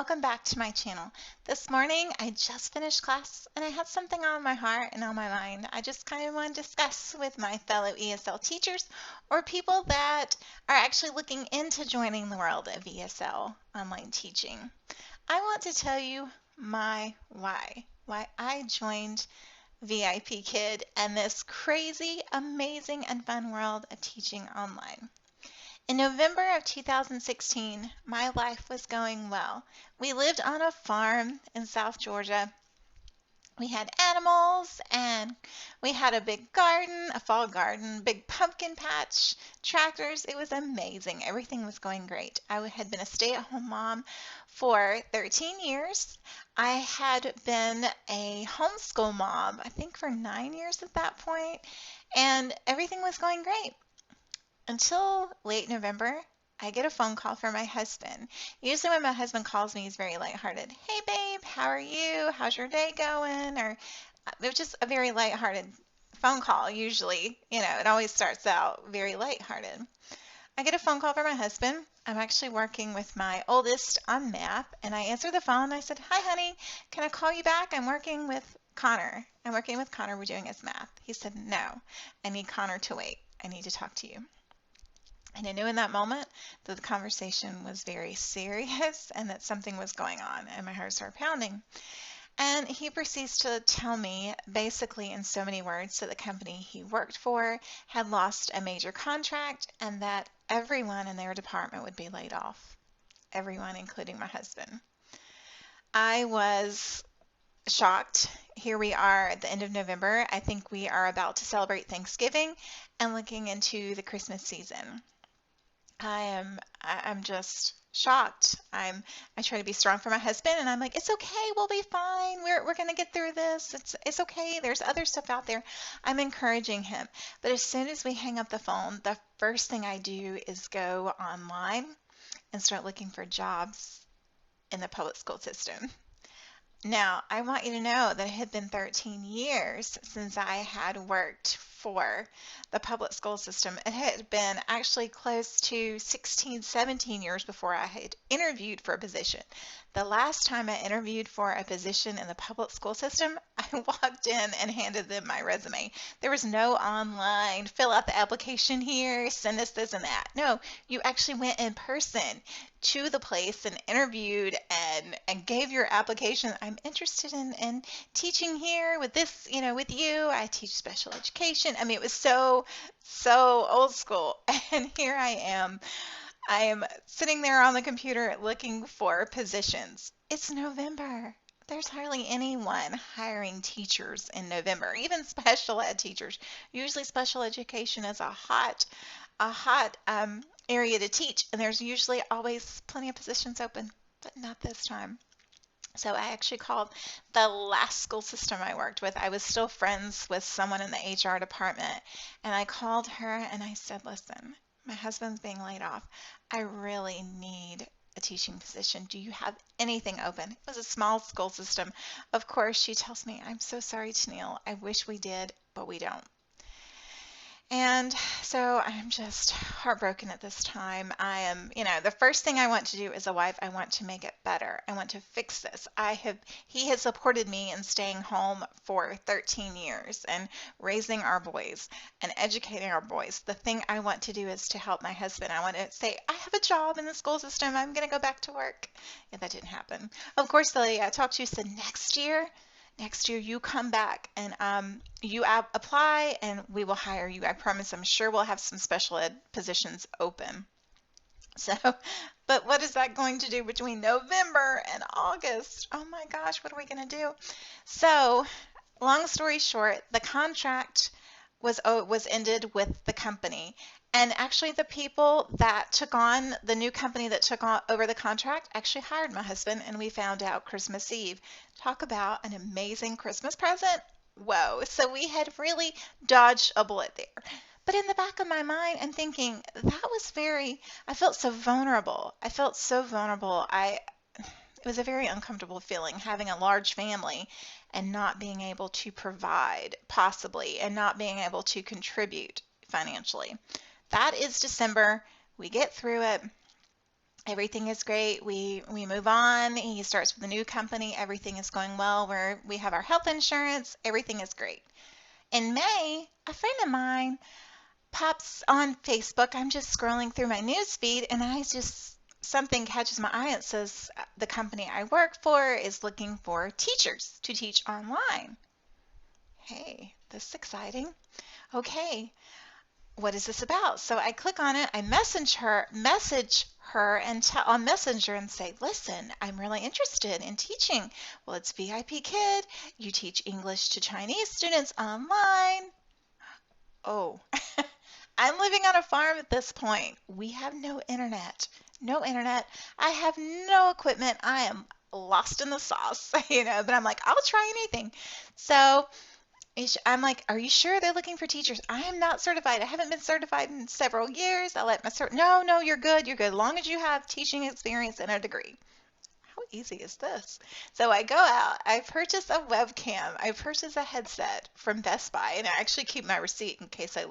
welcome back to my channel. This morning I just finished class and I had something on my heart and on my mind. I just kind of want to discuss with my fellow ESL teachers or people that are actually looking into joining the world of ESL online teaching. I want to tell you my why I joined VIP Kid and this crazy, amazing, and fun world of teaching online. In November of 2016, my life was going well. We lived on a farm in South Georgia. We had animals and we had a big garden, a fall garden, big pumpkin patch, tractors. It was amazing. Everything was going great. I had been a stay-at-home mom for 13 years. I had been a homeschool mom, I think for 9 years at that point, and everything was going great. Until late November, I get a phone call from my husband. Usually when my husband calls me, he's very lighthearted. Hey babe, how are you? How's your day going? Or it was just a very lighthearted phone call usually. It always starts out very lighthearted. I get a phone call from my husband. I'm actually working with my oldest on math, and I answer the phone and I said, hi honey, can I call you back? I'm working with Connor. We're doing his math. He said, no, I need Connor to wait. I need to talk to you. And I knew in that moment that the conversation was very serious and that something was going on, and my heart started pounding. And he proceeds to tell me, basically in so many words, that the company he worked for had lost a major contract and that everyone in their department would be laid off. Everyone, including my husband. I was shocked. Here we are at the end of November. I think we are about to celebrate Thanksgiving and looking into the Christmas season. I'm just shocked. I try to be strong for my husband, and I'm like, it's okay, we'll be fine. We're gonna get through this. It's okay. There's other stuff out there. I'm encouraging him. But as soon as we hang up the phone, the first thing I do is go online and start looking for jobs in the public school system. Now, I want you to know that it had been 13 years since I had worked for the public school system. It had been actually close to 16, 17 years before I had interviewed for a position. The last time I interviewed for a position in the public school system, I walked in and handed them my resume. There was no online, fill out the application here, send us this and that. No, you actually went in person to the place and interviewed and gave your application. I'm interested in teaching here with this, with you. I teach special education. I mean, it was so old school. And here I am sitting there on the computer looking for positions. It's November. There's hardly anyone hiring teachers in November, even special ed teachers. Usually special education is a hot area to teach, and there's usually always plenty of positions open, but not this time. So I actually called the last school system I worked with. I was still friends with someone in the HR department, and I called her and I said, listen, my husband's being laid off. I really need a teaching position. Do you have anything open? It was a small school system. Of course, she tells me, I'm so sorry, Tennille. I wish we did, but we don't. And so I'm just heartbroken at this time. I am, the first thing I want to do as a wife, I want to make it better. I want to fix this. He has supported me in staying home for 13 years and raising our boys and educating our boys. The thing I want to do is to help my husband. I want to say, I have a job in the school system. I'm going to go back to work. Yeah, that didn't happen. Of course, the lady I talked to said next year you come back and you apply and we will hire you. I promise. I'm sure we'll have some special ed positions open. So, but what is that going to do between November and August? Oh my gosh, what are we going to do? So, long story short, the contract was ended with the company. And actually the people that took on, the new company that took over the contract actually hired my husband, and we found out Christmas Eve. Talk about an amazing Christmas present. Whoa. So we had really dodged a bullet there. But in the back of my mind, I'm thinking, I felt so vulnerable. It was a very uncomfortable feeling having a large family and not being able to provide, possibly, and not being able to contribute financially. That is December. We get through it. Everything is great. We move on. He starts with a new company. Everything is going well. We have our health insurance. Everything is great. In May, a friend of mine pops on Facebook. I'm just scrolling through my news feed, and something catches my eye. It says the company I work for is looking for teachers to teach online. Hey, this is exciting. Okay, what is this about? So I click on it, I message her and tell on Messenger and say, listen, I'm really interested in teaching. Well, it's VIP Kid. You teach English to Chinese students online. Oh, I'm living on a farm at this point. We have no internet. No internet. I have no equipment. I am lost in the sauce, but I'm like, I'll try anything. So I'm like, are you sure they're looking for teachers? I am not certified. I haven't been certified in several years. I let my no, no, you're good. You're good. As long as you have teaching experience and a degree. How easy is this? So I go out, I purchase a webcam, I purchase a headset from Best Buy, and I actually keep my receipt in case I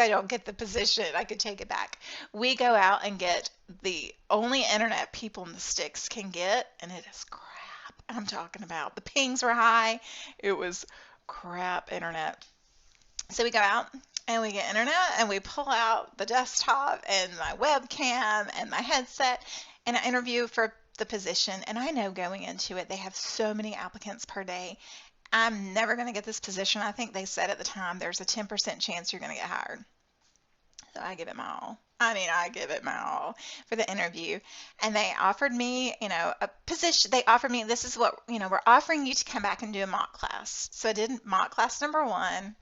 don't get the position, I could take it back. We go out and get the only internet people in the sticks can get, and it is crap. I'm talking about the pings were high. It was crap internet. So we go out and we get internet and we pull out the desktop and my webcam and my headset and I interview for the position. And I know going into it, they have so many applicants per day. I'm never going to get this position. I think they said at the time there's a 10% chance you're going to get hired. So I give it my all. I give it my all for the interview. And they offered me, a position. They offered me, this is what, we're offering you to come back and do a mock class. So I did mock class number 1.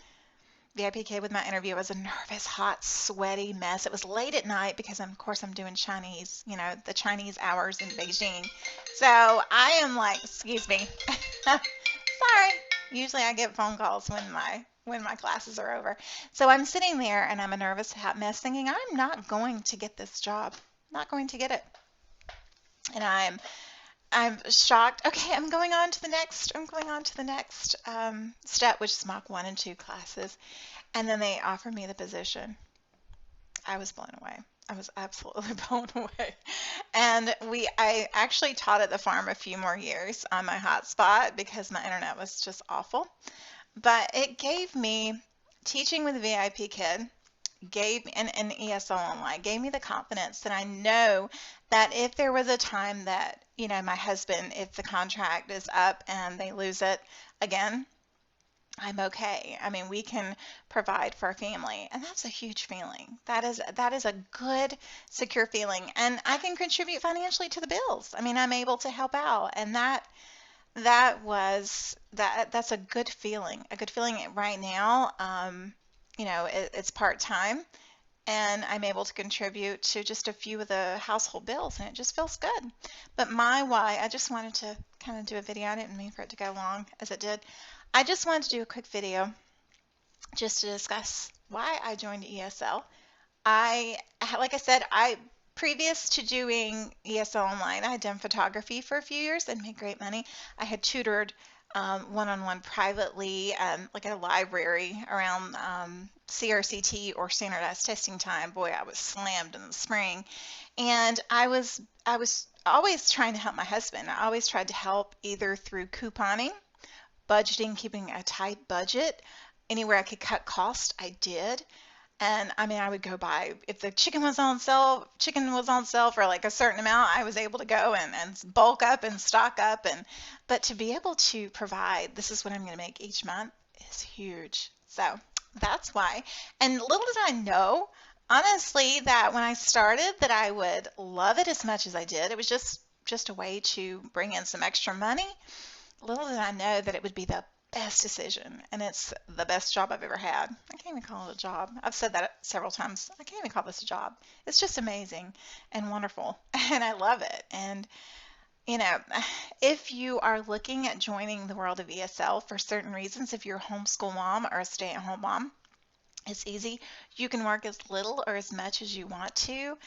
VIPK with my interview. It was a nervous, hot, sweaty mess. It was late at night because, of course, I'm doing Chinese, the Chinese hours in Beijing. So I am like, excuse me. Sorry. Usually I get phone calls when my classes are over. So I'm sitting there and I'm a nervous, hot mess thinking, I'm not going to get this job. Not going to get it. And I'm shocked. Okay, I'm going on to the next. Step, which is mock 1 and 2 classes. And then they offered me the position. I was blown away. I was absolutely blown away. And I actually taught at the farm a few more years on my hotspot because my internet was just awful. But it gave me, teaching with a VIP Kid, gave me, and ESL Online, gave me the confidence that I know that if there was a time that, my husband, if the contract is up and they lose it again, I'm okay. We can provide for our family, and that's a huge feeling. That is a good, secure feeling, and I can contribute financially to the bills. I'm able to help out, and that's a good feeling. A good feeling right now. It's part time, and I'm able to contribute to just a few of the household bills, and it just feels good. But my why, I just wanted to kind of do a video. I didn't mean for it to go long as it did. I just wanted to do a quick video just to discuss why I joined ESL. Like I said, previous to doing ESL Online, I had done photography for a few years and made great money. I had tutored one-on-one privately, like at a library around CRCT or standardized testing time. Boy, I was slammed in the spring. And I was always trying to help my husband. I always tried to help either through couponing, budgeting, keeping a tight budget. Anywhere I could cut cost, I did. And I would go buy, if the chicken was on sale for like a certain amount, I was able to go and bulk up and stock up. But to be able to provide, this is what I'm going to make each month, is huge. So that's why. And little did I know, honestly, that when I started, that I would love it as much as I did. It was just a way to bring in some extra money. Little did I know that it would be the best decision, and it's the best job I've ever had. I can't even call it a job. I've said that several times. I can't even call this a job. It's just amazing and wonderful, and I love it. And, if you are looking at joining the world of ESL for certain reasons, if you're a homeschool mom or a stay-at-home mom, it's easy. You can work as little or as much as you want to.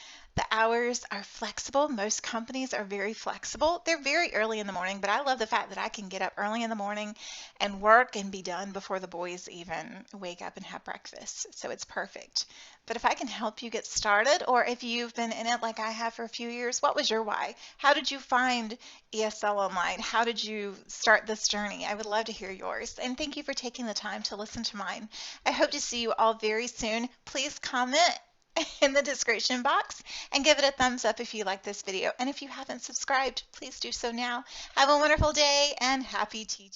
The hours are flexible. Most companies are very flexible. They're very early in the morning, but I love the fact that I can get up early in the morning and work and be done before the boys even wake up and have breakfast. So it's perfect. But if I can help you get started, or if you've been in it like I have for a few years, what was your why? How did you find ESL online? How did you start this journey? I would love to hear yours. And thank you for taking the time to listen to mine. I hope to see you all very soon. Please comment in the description box and give it a thumbs up if you like this video. And if you haven't subscribed, please do so now. Have a wonderful day and happy teaching.